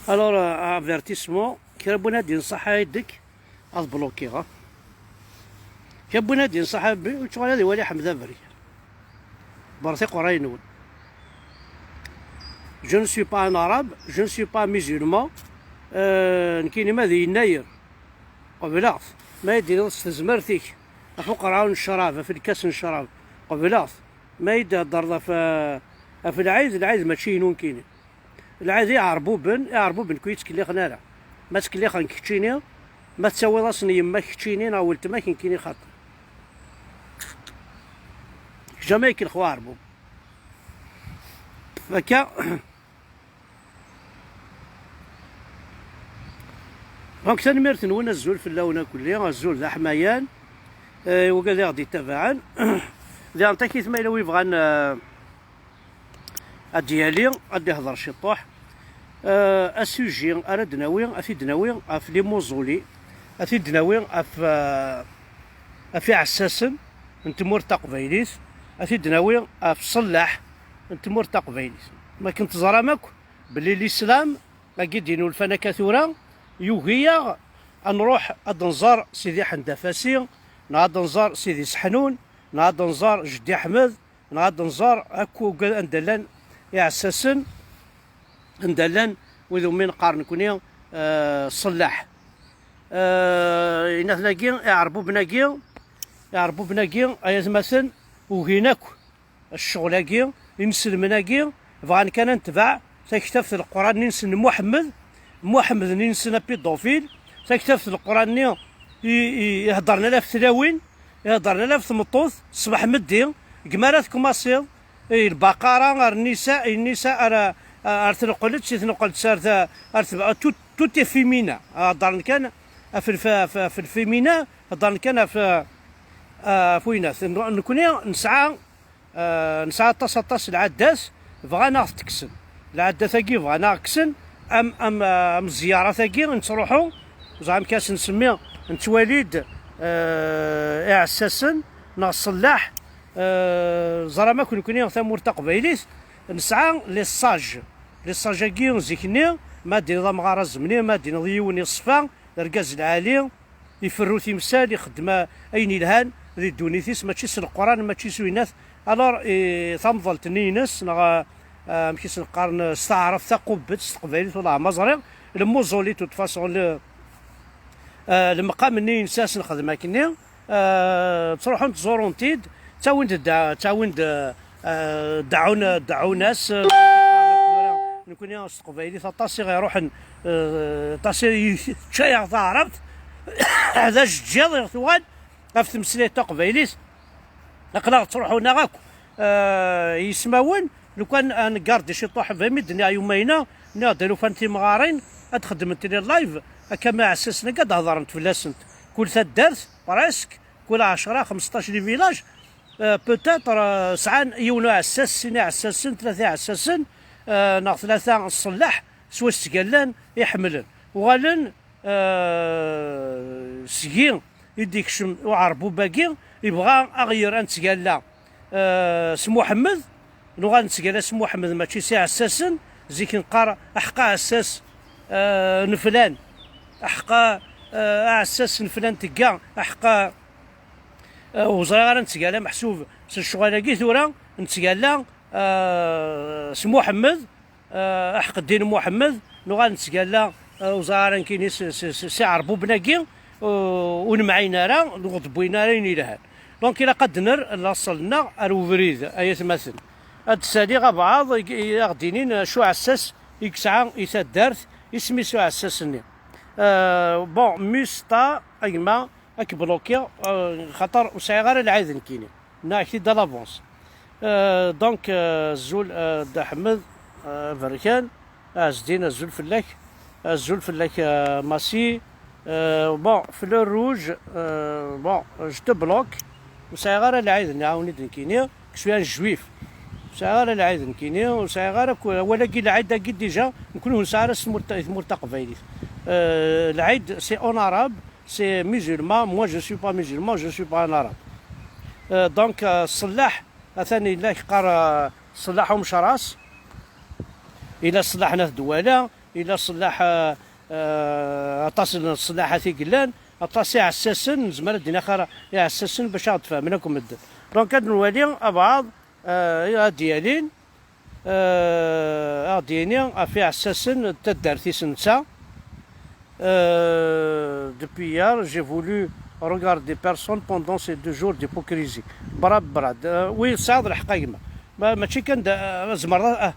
الوغ افيرتيسمون كي بنادي نصح يدك بلوكيغا كي بنادي نصح شغل هذا ولي حمد بري برثي قرينون. جو نو سوي با ان عرب، جو نو سوي با ميزيلمون. نكيني ما ذي يناير قبلاط ما يدير تزمرتيك فوق راون الشراب في الكاس الشراب قبلاط ما يدير في العايز ماشي نون كيني العايز يعربو بن كويت كلي خنالا ما تكلي خان كتشيني ما تسوي راسني يما كتشيني ناولت ما كيني خاطر جامايك الخواربو فكا. دونك تنميرت نون الزول في اللونة كلها الزول ذا حمايان وقال لي غادي تبعا ذا انت كيف ما يلوي بغان ديالي غادي يهضر شي طوح السوجي اراد ناوي افيد ناوي في لي موزولي افيد ناوي في عساسن انت مرتق قبيليس افيد ناوي في صلاح انت مرتق قبيليس ما كنت زرامك باللي الاسلام ما قيدينو الفنا كثورا يوهيا نروح نزار سيدي حندفاسي نعاد نزار سيدي سحنون نعاد نزار جدي احمد نعاد نزار اكو اندلان يعساسن اندلان وذو من قارن كوني صلاح ينثلاقي يعربو بناقي ايز مثلا وهناك الشغلاقي ينسلمناقي بغان كان نتبع تكتب في القران ننسن محمد ننسن بيدوفيل تكتب في القران يهضرنا لا في تلاوين يهضرنا لا في تمطوث صباح مدي كمارات كماصيل البقره النساء انا ارتنقلت شي تنقلت صارت توتي فيمينا هضرنا كان في الفيمينا هضرنا كان في فوينات نكوني نسعى طاس العداس بغانا تكسن العداس ثاقي بغانا كسن ام الزياره ثاقي نتروحو زعما كاس نسمي نتواليد اعساسن نا الصلاح زرا كوني ثمور تقبيليس نسعى لي صاجاكي زيكني ما دير ضا مغاره زمني ما دير ضيوني الصفا الركاز العالي يفرو تمثال يخدم اين الهان ذي دونيثيس ماشي سن القران ماشي سوينات الور ثمضل تنينس نا ماشي سن القرن استعرف ثقبت استقباليت ولا مزرع الموزولي تو فاسون المقام ني نساس نخدم كني تروحون تزورون تيد تاوين دعوا ناس نكون يا استقبالي طاسي غيروح طاسي شايع عرفت هذا جيض يغثوان في تمثيليه تقبيليس نقدر تروحوا نغاك يسماون لو كان نقاردي شي طوح في الدنيا يومينا نادلو فانتي مغارين اتخدم انت اللايف كما عسسنا قد هضرت في لاسنت كل ثدارت براسك كل 10 15 لي فيلاج بوتيتر سعان يونو عساس سنة عساسن ثلاثة عساسن ناغ ثلاثة الصلاح سوا السقالان يحملن وغالن سقين يديك شم وعربو باقي يبغى اغير نتقالا سمو محمد نوغا نتقالا سمو محمد ماشي سي عساسن زيك نقار احقا عساس نفلان احقا عساس نفلان تقا احقا وزرا نتقالا محسوب الشغاله ثورا نتقالا سمو محمد احق الدين محمد نوغا نتقالا وزارا كاين سي عربو بناكي ونمعينا راه نغضبوينا راه ينيلها دونك الى قدنر وصلنا الوفريد ايات مثل هاد السالي غبعض غاديين شو عساس يكسعى يتدارت يسمي شو عساسني بون ميستا ايما اك بلوكي خطر وسعي غير العايذن كيني ناكي دا لافونس دونك الزول دا حمد بركان زدين الزول فلاك ماسي بون فلور روج بون جو بلوك وسعي غير العايذن عاوني دنكيني كشويه جويف ساعة العيد كيني وساعة ولا كي العيد قد ديجا نكونوا ساعة مرتق فايليس العيد سي اون عرب سي ميزولمان موا جو سوي با ميزولمان جو سوي با ان عرب دونك الصلاح ثاني الله قار صلاحهم شراس الى صلحنا الدواله الى صلاح اطاس الصلاحه قلان اطاس عساسن زعما دينا خير عساسن باش غتفهمناكم الدين. دونك هاد الوالي ابعض ديالين ديالين في عساسن تدارتي سنسا. Depuis hier, j'ai voulu regarder personne pendant ces 2 jours d'hypocrisie. براد وي صاد الحقيقه ماشي كان زمر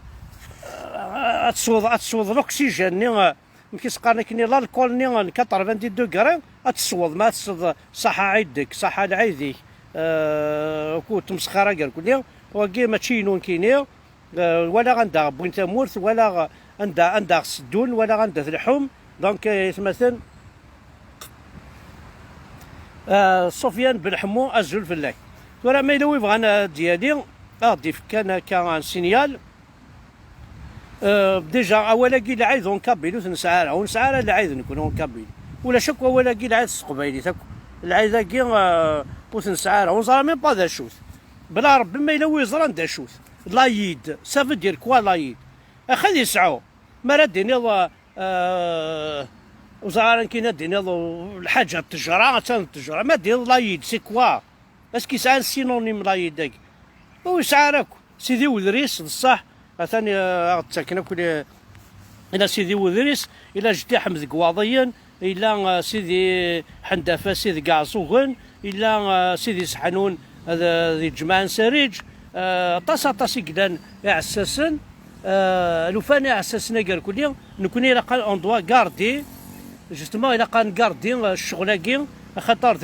تصوض الاكسجين ما كيسقارنا كني الكول ني 90 دوغري تصوض ما تصوض صحه عيدك صحه لعيدك كنت مسخره كاع كل وكي ماشي نون كيني ولا غندا بوين تمورث ولا عندها سدون ولا عندها اللحوم. دونك يتمثل سفيان بن حمو الزول في الله وراه ما يلوي بغانا ديالي ضيف كان سينيال ديجا اولا كي العيد اون كابيلو تنسعر ونسعر العيد نكون اون كابيل ولا شك اولا كي العيد القبيلي تاك العيد كي وتنسعر ونزرا ميم با دا شوت بلا ربي ما يلوي زرا دا شوت لايد سافو دير كوا لايد اخذ يسعو ما رديني وزارا كاين دينا الحاجه التجاره التجاره ما دير لايد سي كوا اسكي ساعه سينونيم لايد داك ويسعى راك سيدي ودريس بصح ثاني تساكن كل الى سيدي ودريس الى جدي حمد قواضيا الى سيدي حندافه سيدي كاع صوغن الى سيدي سحنون هذا ذي جماعه سريج طاس كدان عساسن لوفاني عساسنا كاع كل نكون الى قال اون دوا كاردي جوستومون الى قال كاردي الشغلاكي خاطر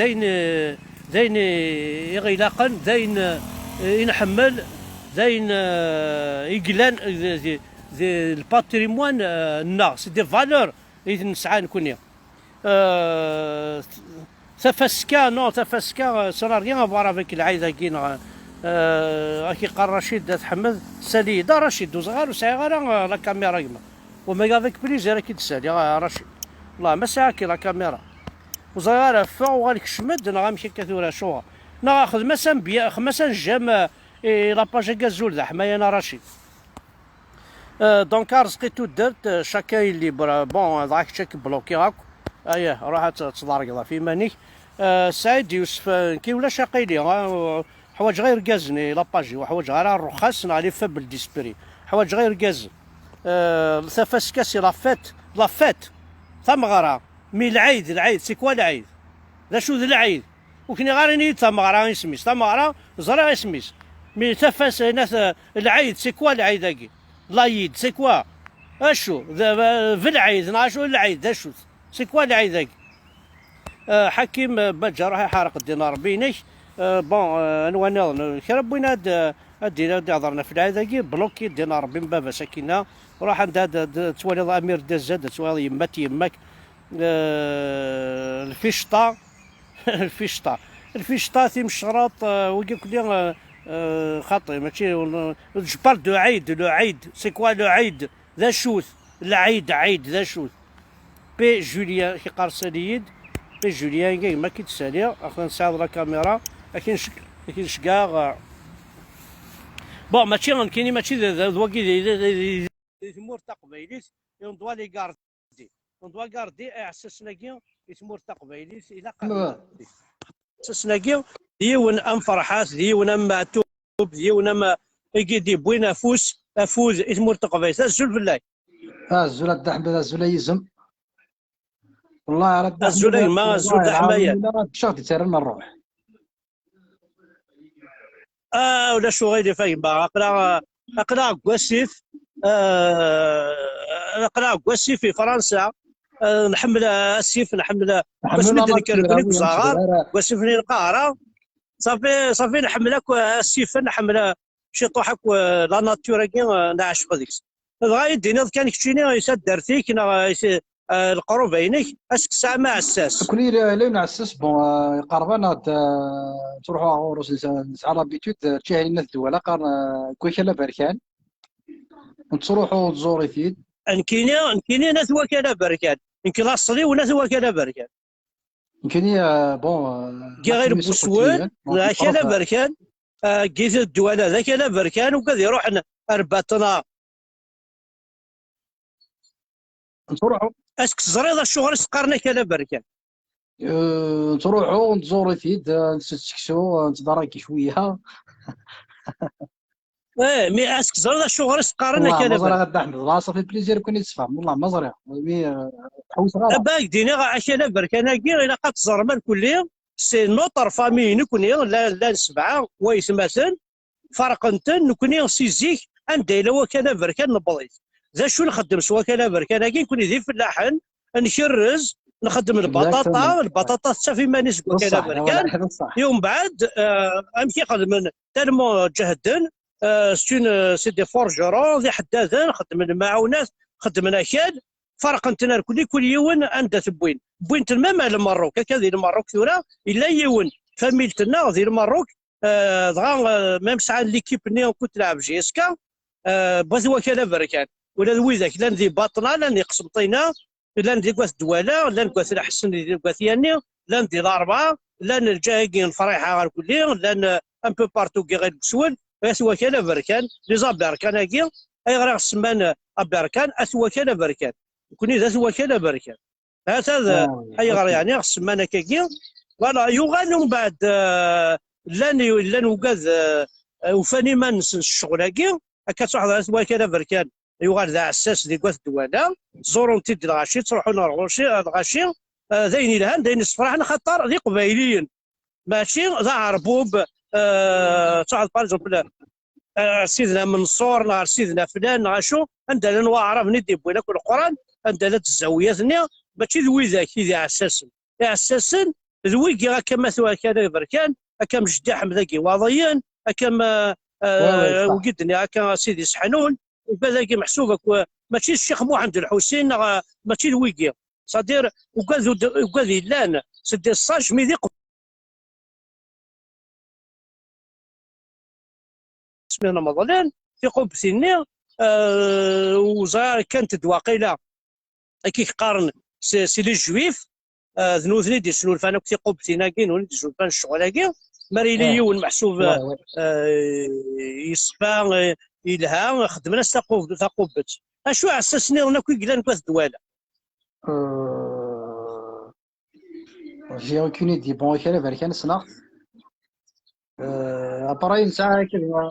ذاين يغيلاقن ذاين ينحمل ذاين يقلان الباتريموان نا سي دي فالور اللي نسعى نكون تفسكا نو تفسكا سرا ريان افوار افيك العايده كاين كي قال رشيد تحمد سالي دا رشيد وصغار وصغار لا كاميرا كما وما افيك بليزير كي تسالي رشيد والله ما ساعه كي لا كاميرا وصغار فوق غالك شمد انا غنمشي كثيره شو ناخذ مثلا مثلا جام لاباج كازول ذا حمايه انا رشيد. دونك رزقيتو درت شاكا اللي بون ضاك تشيك بلوكي هاك اييه راحت تضارق في مانيك. سعيد يوسف كي ولا شاقي لي حوايج غير كازني لاباجي وحوايج غير الرخاص نعرف فبل ديسبري حوايج غير كاز ثفاس كاسي لافيت ثم غرا مي العيد سي كوا العيد ذا شو ذا العيد وكني غاريني ثم غرا يسميس ثم غرا زرا يسميس مي ثفاس ناس العيد سي كوا العيد هاكي لايد سي كوا اشو في العيد ناشو العيد اشو سي كوا العيد هاكي. حكيم بجا راح يحرق الدينار بينك بون نوانيض كرا بوين هاد هضرنا في العيد هاكي بلوكي الدينار بين بابا ساكنه وراح عند هذا توالي امير دزاد توالي يماك الفيشطه الفيشطه تيم الشراط ويقول لي خاطري ماشي جبر دو عيد سي كوا لو عيد ذا شوث عيد ذا شوث بي جوليان كي قار ساليد بي جوليان كاين ما كيتسالي اخا نساعد لا كاميرا لكن شكاع بون ماشي كاينين ماشي ذواكي تمور تقبيليس يوم دوا لي كاردي يوم دوا كاردي اساسنا كي يتمور تقبيليس الى قاردي اساسنا كي ديون ام فرحات ديون ام معتوب ديون ام كيدي بوين افوز يتمور تقبيليس الزول بالله الزول الدحم الزول يزم والله على الزول ما الزول حمايه شاف تيرن نروح ولا شو غير فاهم اقرا كواسيف اقرا كواسيف في فرنسا نحمل السيف نحمل باش مدن كركونيك صغار كواسيف القاهره صافي نحملك السيف نحمل شي طوحك لا ناتور كي نعشق ديك غاية دينا كان كتشيني يسد درتيك القروب بينك اسك الساعه مع الساس كوني لين عساس بون قربنا تروحوا نسعى لابيتود تشاهي لنا الدوله قال كويك لا بركان وتروحوا تزوري فيد كاينين ناس وكاله بركان يمكن لا صلي وناس وكاله بركان يمكن بون كي غير بوسوان لا كاله بركان كيف الدوله ذاك لا بركان وكذا يروح رباطنا نروحوا اسك تزريض الشغل سقارنا كلا بركان. نروحوا نزوري فيد نستكشفوا نتدارك شويه. مي اسك تزريض الشغل سقارنا والله ما كلا زرا بركان. غدا احمد الله صافي بليزير كون يتفهم والله ما زرا مي حوس غلط. باك ديني عشان بركان كي الا قد تزرمان كل يوم سي نوتر فامي نكوني لا سبعه ويس مثلا فرق انت نكوني سيزيك عندي لو كان بركان نبضيت ذا شو نخدم سوا كان بركان كي نكون ذي فلاحن نشرز نخدم اكزاكتومون البطاطا صافي ما نسقو كان بصح ولا بركان. حاجه بصح. يوم بعد امشي خدم تالمو جهدن سي دي فورجرون ذي حداثا خدم المعاونات خدمنا كاد فرق انت كل يوم عندها تبوين بوين تمام المروك هكا ذي المروك ثورا الا يون فاميلتنا ذي المروك دغا ميم ساعه ليكيب ني كنت لعب جي اس كا بغيت وكاله بركان ولا ذويذاك لان ذي باطنه لان قسمطينا لان ذي كواث دواله لان كواث الحسن ذي كواث ياني لان ذي ضاربه لان الجاهقين فريحه غير كلي لان ان بو بارتو كي غير بسول بغيت وكاله بركان لي زابركان هاكي اي غير السمان ابركان اثوكاله بركان كوني ذات وكاله بركان هذا اي غير يعني السمانه كاكي فوالا يغال من بعد لان وكاذ وفاني ما نسن الشغل هاكي هكا تروح وكاله بركان يغال ذا عساس ذي كواث الدواله زورون تيدي الغاشي تروحوا الغاشي ذاين الهان ذاين الصفراحنا خاطر ذي قبايليين ماشي ذا عربوب تروح باغ سيدنا منصور نهار سيدنا فلان نهار شو عندنا نواعرف ندي بوينا كل القران عندنا الزاوياتني ماشي ذوي ذاك ذي عساسن عساسن ذوي كي هكا مثلا كذا بركان هكا مجدي حمد ذاكي واضيين هكا وقدني هكا سيدي سحنون وكذا محسوبك ماشي الشيخ محمد الحسين ماشي ذوي صدير وكذا لان سدي الصاج ميدي من رمضان في قب سنين وزار كانت دواقيله كي قارن سي لي جويف ذنوذني دي سنو الفانا كي قب سيناكين ولد الفان الشغلاكي مريلي والمحسوب يصفى يلها خدمنا ثقوبت اشو عساسني انا كي قلنا كواث دواله جي اوكين دي بون كاله بركان سنا ابراي نسعى كذا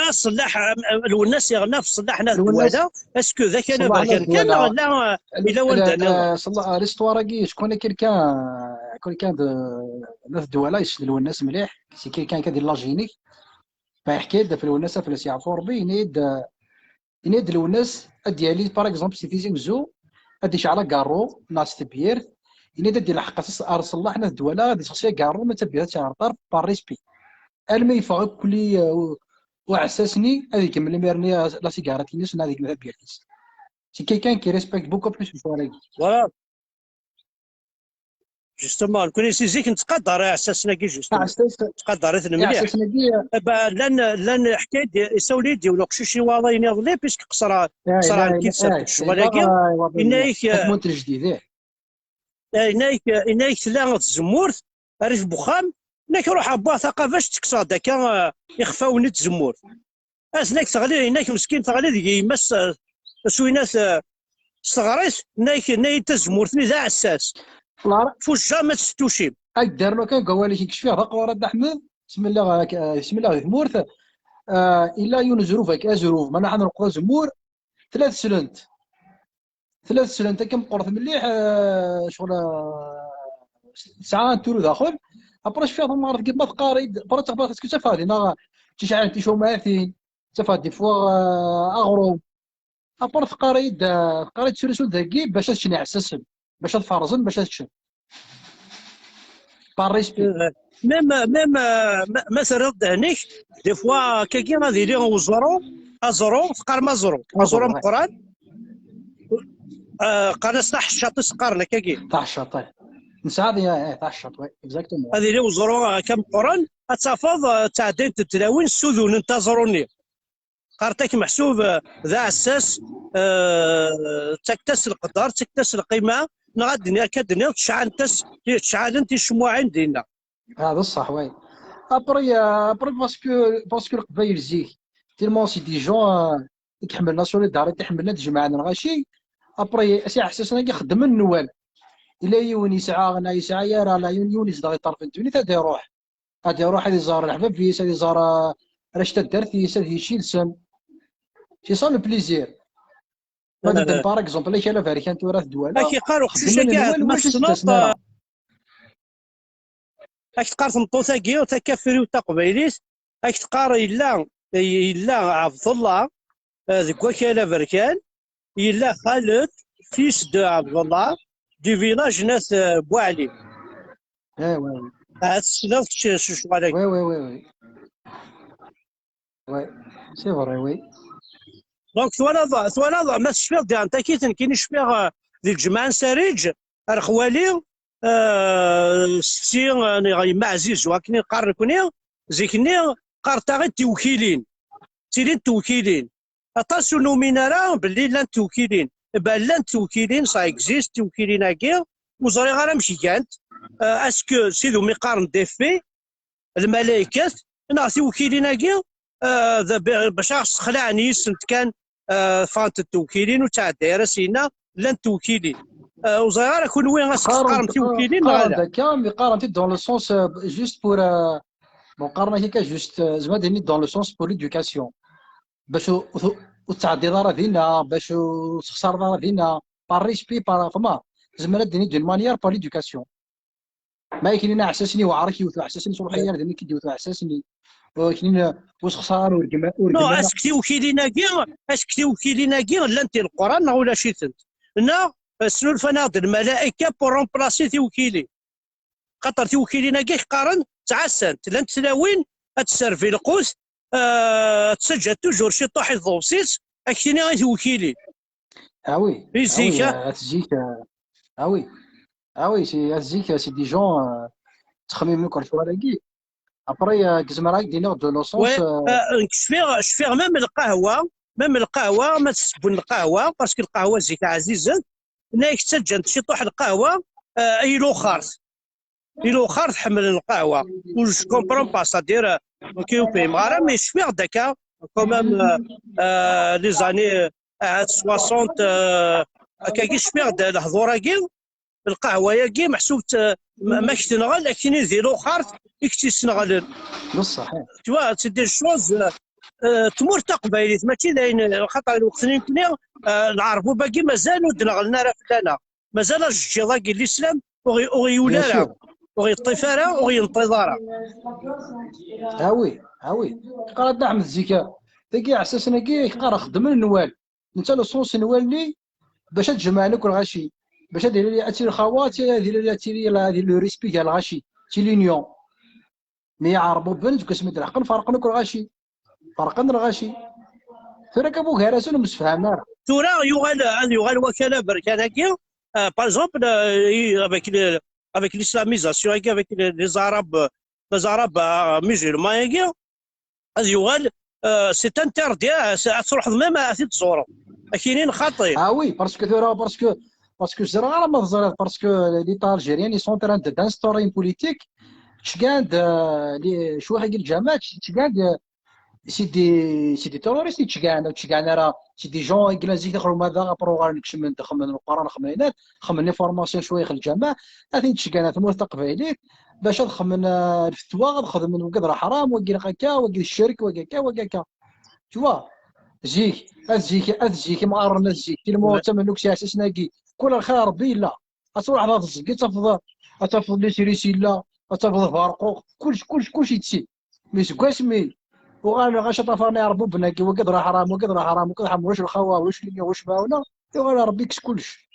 الصلاح الناس يغنى في الصلاح ناس دواله اسكو ذاك انا بركان كان لا الى ولدنا صلاح ليستوار كي شكون كان ناس دواله يشد الناس مليح سي كان كدير لاجينيك فيحكي في الوناس في السيعفور بي ينيد الوناس ديالي باغ اكزومبل سي فيزيك زو ادي شعلا كارو ناس تبير ينيد ديال الحق صلاح ناس دواله غادي شخصيه كارو ما تبيها تعرف بار ريسبي المي يفعل كلي وعساسني هذيك من الميرني لا سيجاره الناس هذيك لا بيرتيس سي كيكان كي ريسبكت بوكو بلوس فوالا فوالا جوستومون كوني سيزيك نتقدر عساسنا كي جوستومون تقدرت مليح لان حكايه يسولي دي ولا قشيشي واضين يضلي بيسك قصرا الكيتساب الشغل هكا انايك المنتج الجديد انايك ثلاثه الزمورت ريف بوخام انك روح با ثقافاش تكسر داكا يخفاوني تزمور اسناك تغلي هناك مسكين تغلي ديك يمس سوينات صغريت ناي تزمورتني ذا عساس فوجا ما تستوشيم دار له كان قوالي كيكشف فيها رقوه رد احمد بسم الله ثمورت الا ينزرو فيك ازروف ما نحن نقرا زمور ثلاث سلنت كم قرث مليح شغل ساعه تولو داخل ابرش فيها ثمار كيف ما تقاري برات تخبط اسكو تفادي نا تشعل تيشو ماثين تفادي فوا اغرو ابرت قاريد سولسول داكي باش تشني عساسن باش تفرزن باش تشن باريسبي ميم مثلا هنيك دي فوا كاكي غادي لي ازرو فقار ما زرو مقران قال صح الشاطئ سقار لك كاكي تاع الشاطئ نساعد تاع الشاطئ اكزاكتومون هذه اللي وزرو كم قران اتفاض تعدين تتلاوين السذون انتظروني قارتك محسوب ذا اساس تكتس القدر تكتس القيمه نغادي كدنيا تشعل انت الشموعين ديالنا هذا الصح وي ابري باسكو القبايل زيك تيرمون سي دي جون يتحملنا سوليداريتي تحملنا تجمعنا الغاشي ابري سي حسسنا كي خدم النوال الا يون يسعى انا يسعى يا راه لا يونس داغي طرف الدنيا غادي يروح، غادي يروح غادي يزار الحباب فيس، غادي يزار رشتا درتيس، غادي يشيل سم. سي سا لو بليزير. مثلا باغ اكزومبل كاين فاري كانت وراه الدواله كي قالوا خدم خصوصا كاع النوال تما واش السنوط، استثنى راه. راك تقار تمطوطا كي وتا كافري وتا قبيليت، راك تقار الا عبد الله ذيك وكاله بركان، الا خالد فيس دو عبد الله دي فيلاج ناس بوعلي. وي هاد السنوط شو عليك. وي وي وي وي وي سي فري وي. دونك ثوالا ما تشفيغ دي انت كي تنكيني شفيغ دي الجماعه نساريج رخوالي ستي يما عزيز وكني قاركني زيكني قارتا غير توكيلين تيلين توكيلين اطاسو نومينا راه باللي لان توكيلين بان لان توكيلين سا اكزيست توكيلين هاكي وزري غير مشي كانت اسكو سيدو ميقارن دي في الملائكه نا توكيلين هاكي باش تخلعني سنت كان فانت التوكيلين وتاع الدائره سينا لان توكيلين وزير كل وين غاسك تقارن توكيلين قارن غادا داكا مي قارن دون لو سونس جوست بور مقارنه هكا جوست زعما ديني دون لو سونس بور ليدوكاسيون باش وتعدي دار دينا باش تخسر دار دينا بار ريسبي بار فما زعما ديني دون مانيير بار ليدوكاسيون. ما كاينين عساسني وعارك يوثو عساسني صروحيا ديني كيديوثو عساسني ولكن واش خسار نو ورقما. اسك توكيلين كاع اسك توكيلين كاع لا انت القران ولا شي ثنت نا سنو الفنادق الملائكه بور رومبلاسي توكيلي خاطر توكيلين كاع قارن تعسنت لان تلاوين تسرفي القوس تسجل توجور شي طاح الضوسيس اكتيني غير توكيلي وي فيزيكا تجيك وي وي سي تجيك سي دي جون تخمم لك شو هذاكي ابري كزمراك دينا دو لو و سونس. شفيغ ميم القهوه ما تسبون القهوه باسكو القهوه زيك عزيزه نايك تسجل شي طوح القهوه ايلو خارث إلو خارج حمل القهوة وش كومبرون با سادير كيو بي مغارا مي شفيغ داكا كومام لي زاني 60 هكاكي شفيغ الحضور كي القهوة ياكي محسوب ما كتنغل لكن يديرو خارج يكتي سنغل بصح توا تدير شوز تمور تقبايليت ماشي داين خاطر الوقت يمكن نعرفو باقي مازالو دنغلنا راه فلانا مازال الجيضا كي الاسلام وغي ولا وغي الطفاره وغي الانتظاره. وي قرا احمد الزكا تاكي عساسنا كي قرا خدم النوال انت لو سونس نوالني باش تجمع لك الغاشي باش دير لي اتي الخواتي دير لي اتي هذه لو ريسبي ديال الغاشي تي لونيون مي عربو بنت كسمي الحق فرق لك الغاشي فرقنا الغاشي تراك ابو هراسون مسفهمنا راه تورا يغال وكاله بركان كي باغ اكزومبل avec l'islamisation avec les arabes musulmans هذا يغال سي انتردي تروح ميم عاد تزورو كاينين خاطئين. وي باسكو ثورا باسكو الزرغه ما تزرغ باسكو ليطا الجيريان لي سون تران دانستوري ان بوليتيك تشكاند شو حق الجامعات تشكاند سي دي توروريست تشكاند راه سي دي جون انجليزي دخلوا ماذا بروغرام نكشم ندخل من القران خمينات خمني فورماسيون شويه في الجامعه هذه تشكاند ثم تقبيليت باش نخمن الفتوى غنخدم من وقدر حرام وقيل هكا وقيل الشرك وكاكا وكاكا تشوا زيك ازيك ما عرفنا زيك كلمه تمنوك شي اساس ناقي كل الخير ربي لا اصور على الزكي تفضل لي سيريسي لا تفضل فارقو كلشي تسي مي سكاسمي وغانا غاش طفرنا يا ربي بناكي وقدر حرام وقدر حرام وقدر حرام واش الخوا واش ليا واش باونا يغانا ربي كلش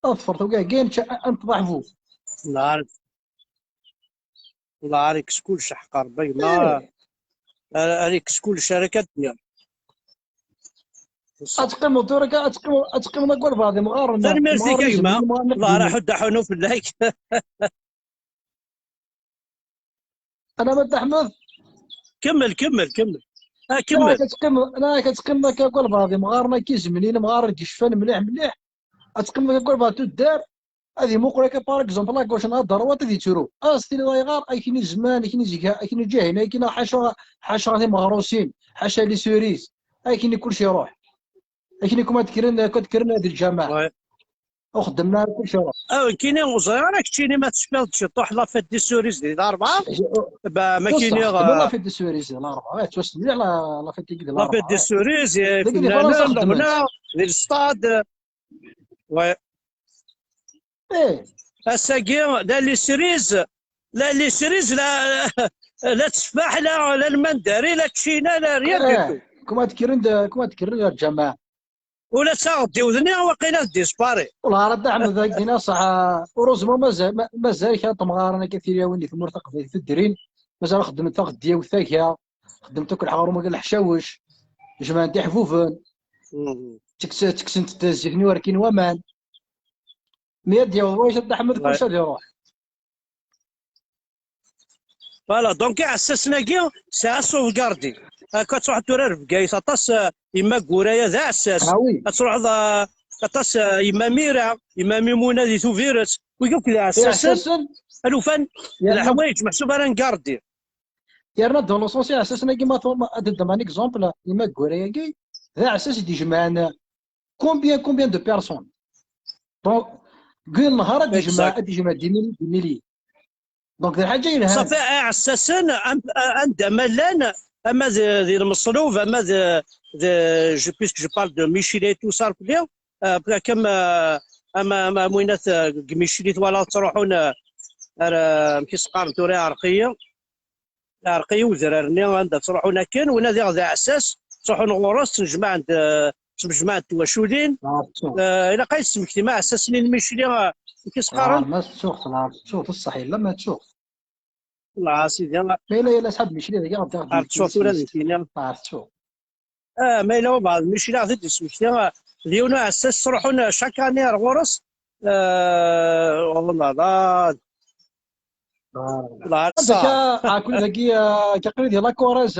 اظفر توكا كاين انت ضعفو الله عليك كلش حق ربي ما عليك كل شركات ديال اتقم دورك اتقم نقول بعضي مغارنا ثاني ميرسي كايما الله راح دحونو في اللايك انا مد احمد كمل كمل انا كتقم كنقول بعضي مغارنا كيزمنين مغار كيشفان مليح اتقم كنقول بعض تدار هذه مقركه باغ اكزومبل واش نهضر روات هذه تيرو استي غار كاين زمان كاين زيكا كاين جا هنا كاين حاشا غادي مغروسين حاشا لي سوريس كاين كلشي يروح لكن كنت كرنا هذه الجماعه وخدمنا كل شيء. كاينين وزير راك تشيني ما تشبيض طوح لا فيت دي سوريز ديال الاربعه ما كاينين خدمنا لا فيت دي سوريز ديال الاربعه توسط مليح لا فيت ديال لا فيت دي الاربعه. سوريز لكن فنانه فرنسا خدمت الغناء ديال الستاد ايه الساكي لا لي سيريز لا لي سيريز لا لا تسبح لا المندري لا تشينا لا ريال ديتو ايه كما تكرر الجماعه ولا تاغدي وذني واقيلا ديسباري والله رد احمد ذاك دينا صح. وروزمون مازال كان تمغارنا كثير يا وني في المرتقى في الدرين. مازال خدمت غديه وثاكيه خدمت كل حوار قال الحشاوش جمعان تاع حفوفن تكسنت تزيفني ولكن ومان 100 ديال واش رد احمد كلشي يروح. فوالا دونك عساسنا كي ساعه سوفكاردي كتروح تورا بكايس اطاس يما كورايا ذا عساس تروح اطاس يما ميرا يما ميمونه دي توفيرت ويقول لك عساسا الوفان الحوايج محسوبه راه نكاردي يرنا دون لو سونسي عساسنا كيما ضد ان اكزومبل يما كورايا كي ذا عساس يدي جمعنا كومبيان دو بيرسون دونك كل نهار يدي جمع 10 مليون دونك الحاجه يلها صافي عساسا عندما لان اما ذي المصروف اما جو بيسك جو بارل دو ميشيلي تو صار بلي كم اما موينات ميشيلي ولا تروحون كيس قارن توري عرقيه وزرارني عندها تروحون كان ونادي غدا عساس تروحون غورس تنجمع عند جماعه التواشولين الى قايس اجتماع اساسي الميشيلي كيس قارن ما تشوف الصحيح لما تشوف لا سيدي لا لا صاحب ميشيلي ذاك غادي تشوف ولا نتينا تشوف ما إلا بعض ميشيلي غادي تسمكتي ديونا عساس تروحون شاك اني غورس والله لا لا كل ذاكي كقري ديال لاكوراج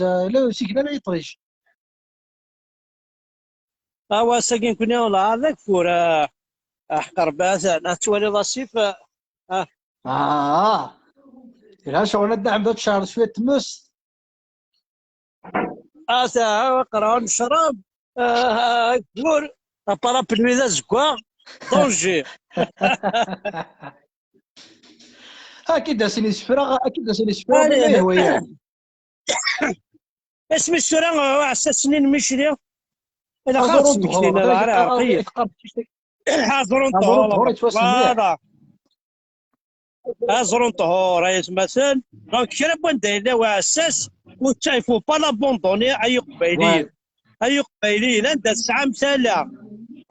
لا سيكنا لا يطريج ساكن كنا ولا هذاك فور احقر باث نتولي لصيف لا شغل ندعم ذات شهر شويه تمس قران شراب فور ابارا بلويدا زكوا طونجي اكيد سيني سفرا بالله هو يعني اسم السورة عسى سنين مشري انا خاص مكتين العراقية حاضرون طهور حاضرون طهور مثلا دونك كرا بوان داير وعساس وتشايفو با لابوندوني اي قبيليين عندها الساعة مثلا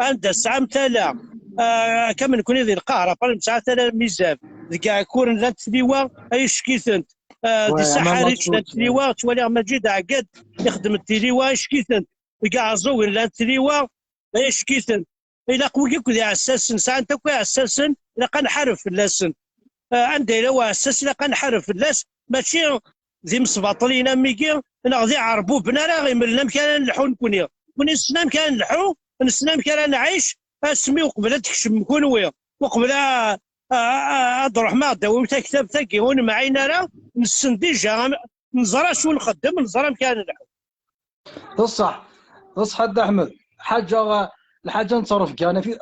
عندها الساعة مثلا كمن كوني ذي القاهرة فالم ساعة ثلاث ميزان كاع كورن لا تليوا اي شكيثنت دي سحاريتش لا تليوا تولي مجيد عقد يخدم التليوا شكيثنت كاع زوين لا تليوا اي شكيثنت الا قوي كذا عساسن ساعه انت كوي عساسن الا كنحرف اللاسن عندي لو عساس الا كنحرف اللاس ماشي ذي مصباطلين ميكي انا غادي عربو بنا راه غيملنا مكان نلحو نكوني ونسنا مكان نلحو نسنا مكان نعيش اسمي وقبل تكشم كونوي وقبل عبد الرحمن داوي كتاب ثقي هون معينا راه نسنديجا نزرا شو نخدم نزرا مكان نلحو بصح حد احمد الحاجه نتصرف كان في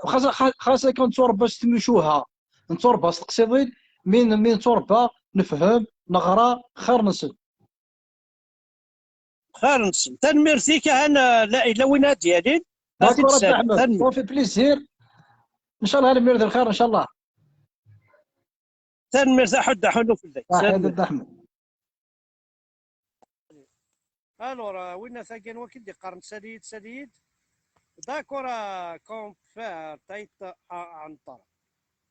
خاصه كنتصور باش تمشوها نتصور باش تقصيدين من نتصور نفهم نغرا خير نسد تنميرتي كان لا الا وين ديالي داكور احمد صافي بليزير ان شاء الله المير ذي الخير ان شاء الله تنميرتي حد حنو في الليل حد احمد الورا وين ثاقين وكيدي قرن سديد داكور كون فار تايت عنطر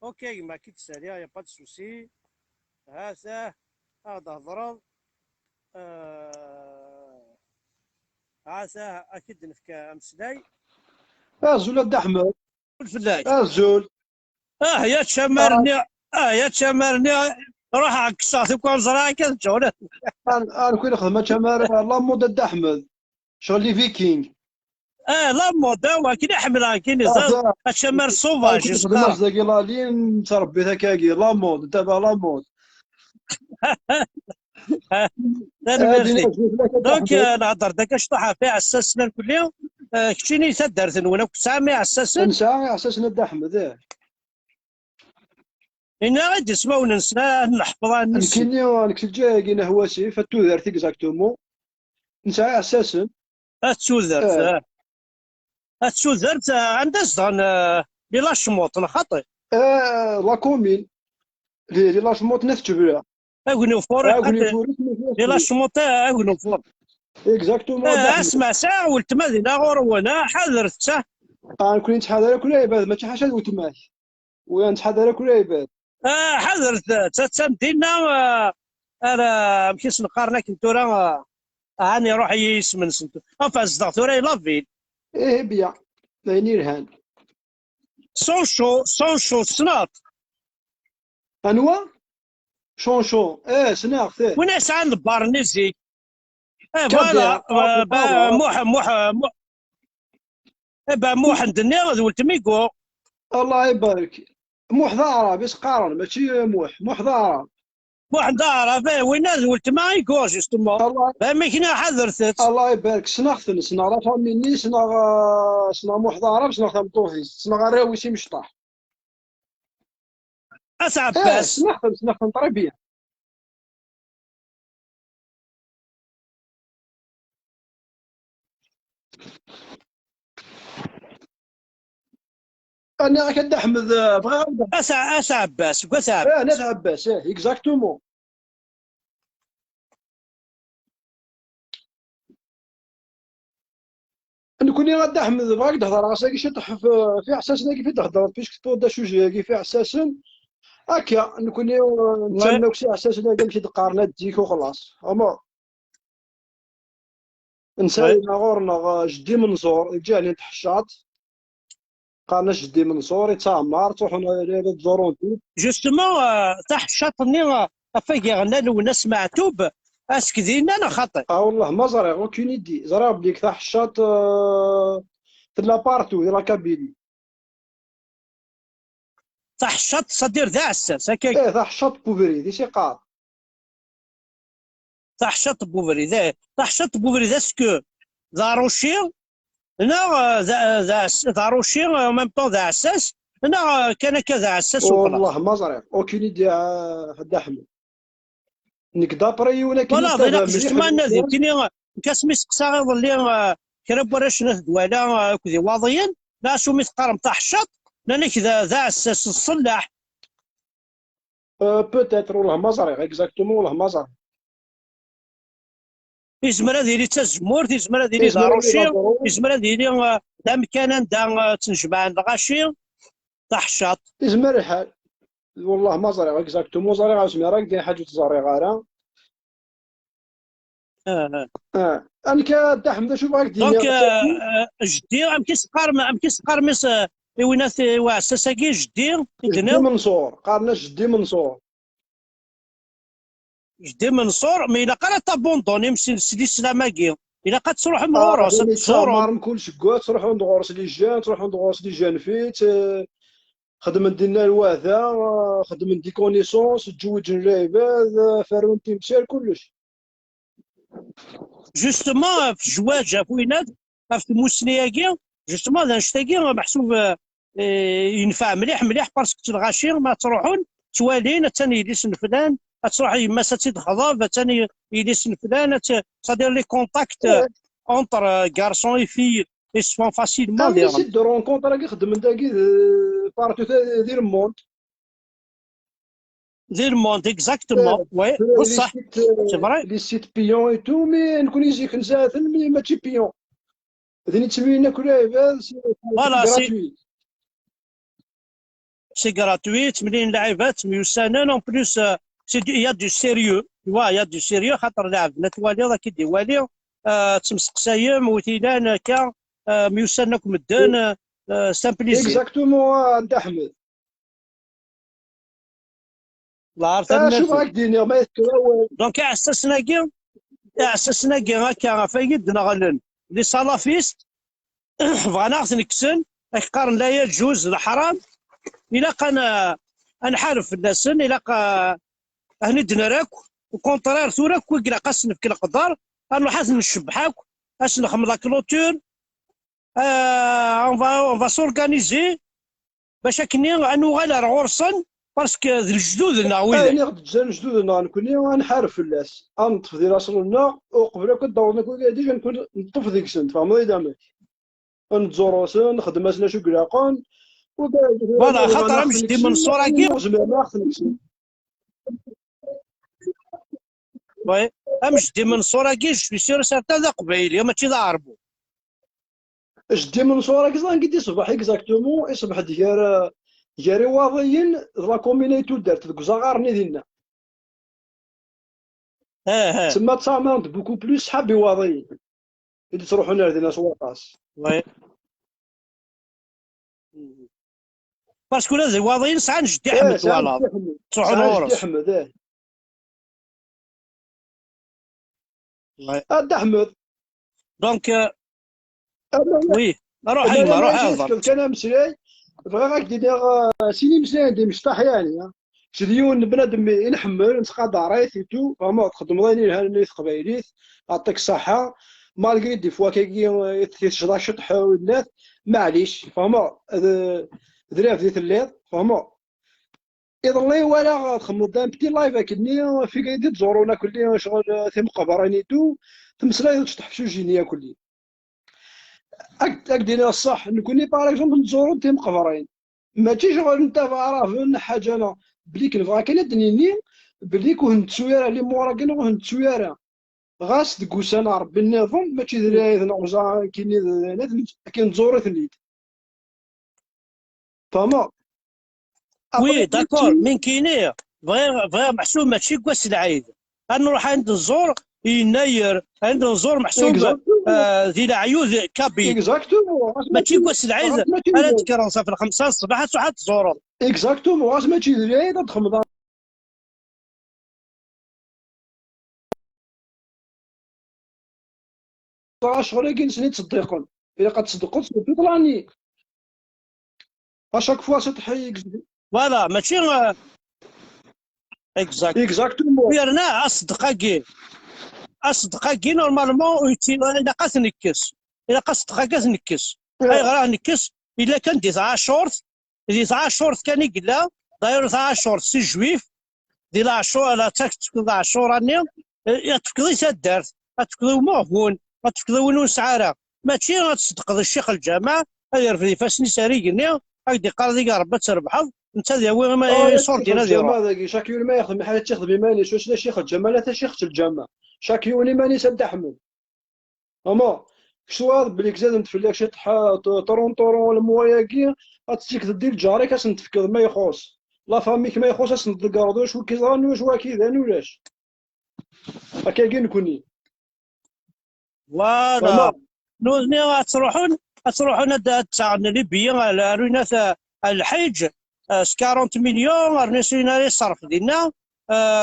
اوكي ما كيت سالي يا با سوسي هذا هضرض هذا اكيد نفك امسلاي زول احمد الفلاي زول يا تشمرني روح عكساتي كون زراعي كذا جوله انا كل خدمه شمار الله مود احمد شغلي فيكينغ لا مودا وكذا حملان كاين الشمار سوفاج خدمه زاكي لين تربي هكاكي لا مود تابع لا مود انا هذه ميرسي. نجوز لك دونك تحمل. نهضر داك شطحه في عساسنا الكليه. كشيني تدارت نونا سامي عساسن. نسعى على اساس نبدا احمد إن غادي يسمعوا نسنا نحفظها نسي. نكيني نكتب جاينا هو سي فتو دارت اكزاكتومون نسعى على اساسا. اتسوذرت اه اتسوذرت عندها صدان لي لاشموط الخطي. لا كومين لي لاشموت نكتب لها. اغني فور اغني خاطر فورس لي لاشموط اغني فور. اكزاكتومون دا احمد. اسمع ساعه ولتما دينا غور وانا حذرت ساعه. انا كنت نتحاضر كل عباد ماشي حاجه وتماك ونتحاضر كل عباد. حذرت تتمدينا. انا مكيس نقارنك كنت راه هاني روح يسمن سنتو افاز دغتوري لافيل. ايه بيا لاني رهان. سونشو سناط. انوا شونشون سناغ ثاني وناس عند بارنيزي. كابيا فوالا. موح موح موح ندني ولت ميكو. الله يبارك. موح ضارة بس قارن ماشي موح ضارة. موح دار وين ولت ما يكو جوستومون. الله فما كنا حذرت. الله يبارك سناغ سناغ لا فاميني سناغ موح ضارة سناغ تمطوحي سناغ راويسي مشطاح. اسعباس. سناغ طري بيان. انا كنت احمد بغا اسعباس ناس عباس اكزاكتومون. نكوني غادا احمد بغاك تهضر غاساكي شطح في احساسنا كيف تهضر فيش تبدا شوجي كيف احساسن هكا نكوني نتسناوك شي احساسنا كاع ماشي تقارنا تجيك وخلاص اما نسالينا غورنا جدي منصور جاني تحشاط قالنا جدي منصور يتعمر تروحوا تزورون جوستومون تحت شاطني افاكي غنى وناس سمعتوب اسكدينا انا خاطئ. والله ما زرع اوكين يدي زرع بديك تحشاط تلا بارتو لا كابيلي. تحت شاط صدير ذا عساس هكاك. تحشاط بوفري دي سي قار. تحت شاط بوفري ذا تحت شاط بوفري ذا سكو ذا روشي. لا ذا روشي ميم طون ذا عساس. انا كان كذا عساس وخلاص. والله ما زرع اوكين يدي حد احمد نك دابري ولكن فوالا ضينا جوستومون انا ذكرتني كاسمي سقسا غيظلي كرا براش دوالا كذي واضيا. لا شو مثقارم تاع الشط لانك ذا عساس الصلاح. بوتيتر والله ما زرع اكزاكتومون والله ما زرع. يزمر هذه اللي تزمورت يزمر هذه اللي داروشي يزمر هذه اللي دا مكان دا تنجمع عند غاشي تاع الشاط. يزمر الحال والله ما زرع اكزاكتومون زرع عاوتاني راك داير حاجه تزرع غارة. انا كا احمد شوف راك دير دونك جدي ام كيسقار مس وينات وعساساكي جدي جدي منصور قالنا جدي منصور. جدي منصور مي الا قرا تابوندوني مسي سيدي السلاماكي الا قد تروح مغورس تصورون كل شكوات تروحوا ندغورس لي جان تروحوا ندغورس لي جان فيت خدم دينا الواثا خدم دي كونيسونس تجوج العباد فارون تيمثال كلش. جوستومون في الجواج فوينات في المسنياكي جوستومون هذا نشتاكي محسوب ينفع مليح مليح باسكو تلغاشي ما تروحون توالين ثاني يديس فلان تروح يما ساتيد خضاب ثاني يديس فلان صادير لي كونتاكت اونتر غارسون اي في سون فاسيلمون ديرهم سيت دو رونكونتر راك يخدم داكي بارتو دير الموند دير موند اكزاكتومون وي بصح سي فري لي سيت بيون اي تو مي نكون يجيك نساثن مي ماشي بيون هذين تسمينا كل عباد فوالا سي غراتويت منين لعيبات ميوسانان اون بليس سي يا دو سيريو توا يا دو سيريو خاطر لاعب لا توالي راك كي والي تمسقسايم وثيلان كا ميوسانك مدان سامبليزي اكزاكتومون عند احمد. الله عارف شوف راك ديني ما يتكلاو دونك اساسنا كي هكا فايد نغلن لي صلافيست بغانا نكسن قارن لا يجوز الحرام الا كان نحارف الناس الا هني دنراك وكونترير ثورة كويكرا قاسن في القدر نروح نشبحك اش نخمم لا كلوتور. اون فا سورغانيزي باش كني نوغال على عرسن باسكو الجدودنا ويلي. ناخد الجزائر جدودنا نكوني غنحارب في الناس نطف ديال راسنا وقبل كدورنا كل ديجا نكون نطف ديك السنت فهمتي دامك نتزورو سن نخدم اسنا شو كلاقون فوالا خاطر مجدي منصور كي وي مجدي منصور كي جو سير سارتان ذا قبايلي ماشي ذا عربو. جدي منصور كي كيدي صباح اكزاكتومون يصبح ديال واضيين لا كومينيتو دارت ديك زغارني ديالنا تما تسامونت بوكو بلوس صحابي واضيين اللي تروحوا نادينا سواقاس. وي باسكو لازم واضيين ساعه جدي احمد فوالا تروحوا لورس جدي احمد اد احمد دونك وي روح هيما روح هضر. كان مسلاي بغا غاك دير سيني مسلاي عندي مشطح يعني شديون بنادم ينحمل نتقاضى رايتو فما تخدم ضاينين هاني قبايليت يعطيك الصحه مالغري دي فوا كي تشرا شطح ولات معليش فما دريف ديال الليل فما يضلي ولا تخمم قدام بتي لايف كني في قاعد تزورونا كلي شغل تم قبرانيتو تمسلاي تشطح في جينيا كلي دينا الصح نكوني باغ اكزومبل نزورو تيم قفرين ماشي شغل انت عارف حاجه انا بلي كنبغا كاين دنيني بلي كون تسويره لي مورا كاين كون تسويره غاس دكوسانا ربي النظام ماشي دراري نعوزا كاين كنزورو ثنيت فما وي داكور من كاينين بغا محسوب ماشي كواس العيد نروح عند الزور يناير عند الزور محسوب ذي العيوذ كابين ماشي كواس العيد انا تكرنصا في الخمسة الصباح تروح تزورو اكزاكتومون غاس ماشي دراري تخمم شغل كاين سنين تصدقون الا قتصدقوا تصدقوا طلعني اشاك فوا تحيق فوالا ماشي اكزاكتومون ويرنا اصدقاكي نورمالمون الا قاس نكس الا قاس صدقاكاس نكس اي غراه نكس الا كان دي 10 شورت كان يقلا داير 10 شورت سي جويف دي 10 لا تكتب 10 راني تفكري سدارت تفكري موهون تفكري ونون سعاره ماشي غتصدق الشيخ الجامع هاي في فاسني ساريقني هاكدي قال لي ربي تربحوا انت ذا ما يصور دينا ديالو شاك يوم ما يخدم حاجه تاخذ بماني واش لا شيخ الجامع لا تا شيخ الجامع شاك يوم ماني سد احمد اما شوار بليك زاد نتفلاك شي طرون المواياكي غاتسيك دير جاري كاس نتفكر ما يخص لا فاميك ما يخص اش نتقاردو واش كيزانو واش كذا ولاش هكا كي نكوني فوالا نوزني غتروحون تاع ليبيا على رينا الحج 40 مليون رنيسينا الصرف ديالنا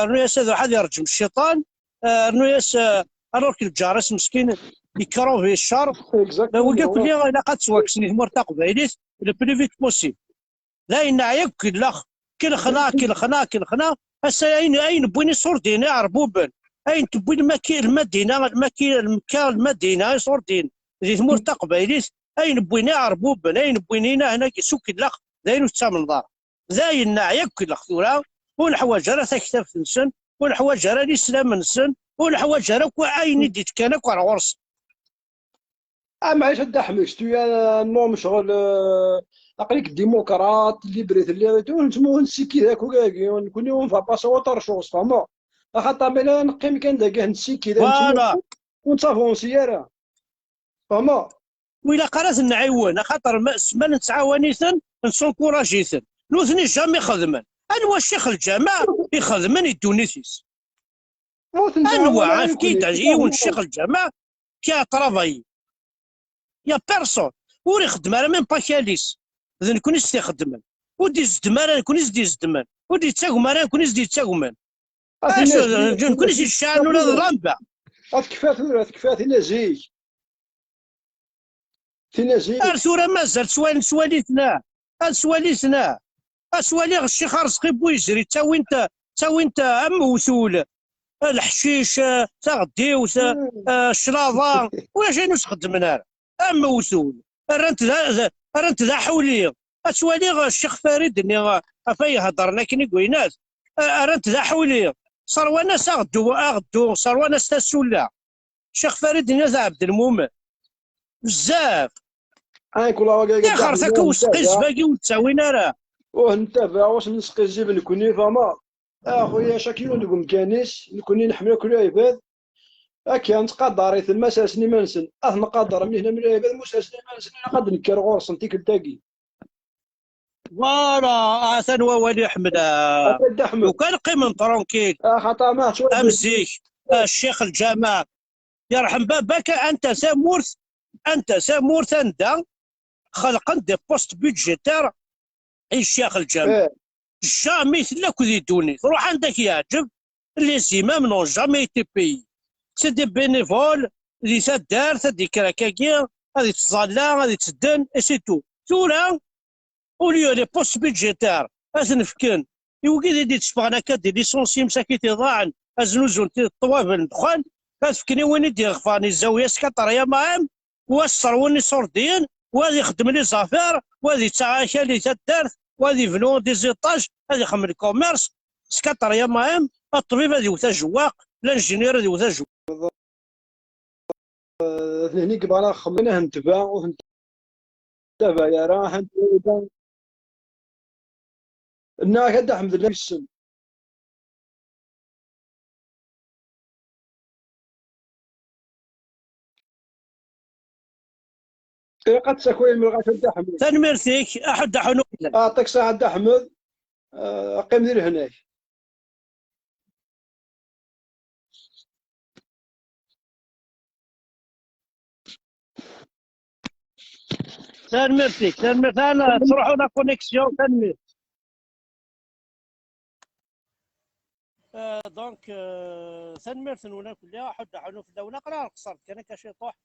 رنيس هذا واحد يرجم الشيطان رنيس الوغ الجارس مسكين يكرو في الشر وقال لي الا قد سواكسني مرتاق بعيديت لو بلو فيت بوسيبل لا ينعيك كل خنا هسا اين بويني صور دينا عربوبن اين تبوي المدينه صور دين زيت مرتاق بعيديت اين بويني عربوبن اين بوينينا هنا سوك اللخ داينو تسامن دار زاين نعيك الخثوره والحوايج راه تكتف نسن والحوايج راه الاسلام نسن والحوايج راه عين ديت كان على عرس معليش هاد احمد شتويا نوم شغل اقليك ديمقراط ليبريت اللي نتمو نسيكي ذاك وكاكي نكون يوم فاباسا وطر شوص فما خاطر بلا نقيم كان داك نسيكي ذاك ونصافون سياره فما وإلا قرات نعيون خاطر ما نتعاونيثن نسونكوراجيثن نوثني جامي خدمن انواع الشيخ الجامع يخدمن يدونيثيس انواع كي تعجيون الشيخ الجامع كي طرافاي يا بيرسون ور يخدم راه ميم با كاليس اذا نكون يستخدمن ودي زدمان نكون يزدي زدمان ودي تاغمان نكون يزدي تاغمان نكون يشعل ولا اللمبه كفات الا زيك ارثورا مازال سواليتنا اسوالي الشيخ رزقي بويجري تا وانت ام وثول الحشيش تغديوس الشلاضه واش نخدمنا اما وسول رنت ذا حولي اسوالي الشيخ فريد اني افاي هضرنا كني كوينات رنت ذا حولي صروانا اغدو صروانا تسولا الشيخ فريد اني ذا عبد المؤمن بزاف كل واقع يا قد خرتك وسقيس باقي وتساوينا راه ونتابع واش نسقي الجبل نكوني فما اخويا شاكيلو نقول كانيس نكوني نحمل كل عباد هكا نتقدر يث المساسني منسن نقدر من هنا من العباد مساسني منسن قد نكر غورس نتيك التاقي فوالا ثانوا ولي احمد أكيد أحمد وكان قيم ترونكيل خطا ما شويه امزيك الشيخ الجامع يرحم باباك انت سامورث انت خلقا دي بوست بيدجيتير الشيخ الجامع إيه. جامي تلاك ذي دوني روح عندك يعجب لي زيمام نون جامي تي بي سي دي بينيفول اللي تدار تدي كراكاكيا هذه تصلى هذه تدن اي سي تو ثورة اوليو لي بوست بيدجيتير ازنفكن يوكي دي تشفغنا كدي ليسونسي مساكيتي ضاعن ازنوزون طوابل الدخان كتفكني وين يدير غفاني الزاويه سكاطريا معام واسروني صوردين وهذه يخدم لي زافير وهذه تعاشى لي تدارت وهذه فنو دي زيطاج هذه يخدم لي كوميرس سكاطريا معام الطبيب هذه وثا جواق الانجينير هذه وثا جواق هني كبار خمنا هنتبع يا راه هنتبع الناس هدا الحمد لله السن قد تكوين من الغاية هدا حمد تنميرتيك احد حنو اعطيك ساعة هدا حمد قيم دير هناك تنميرتيك انا تروحوا لا كونيكسيون تنمير دونك تنميرت ولا كلها حد حنو في الدوله قرار قصرت كان كشي طوح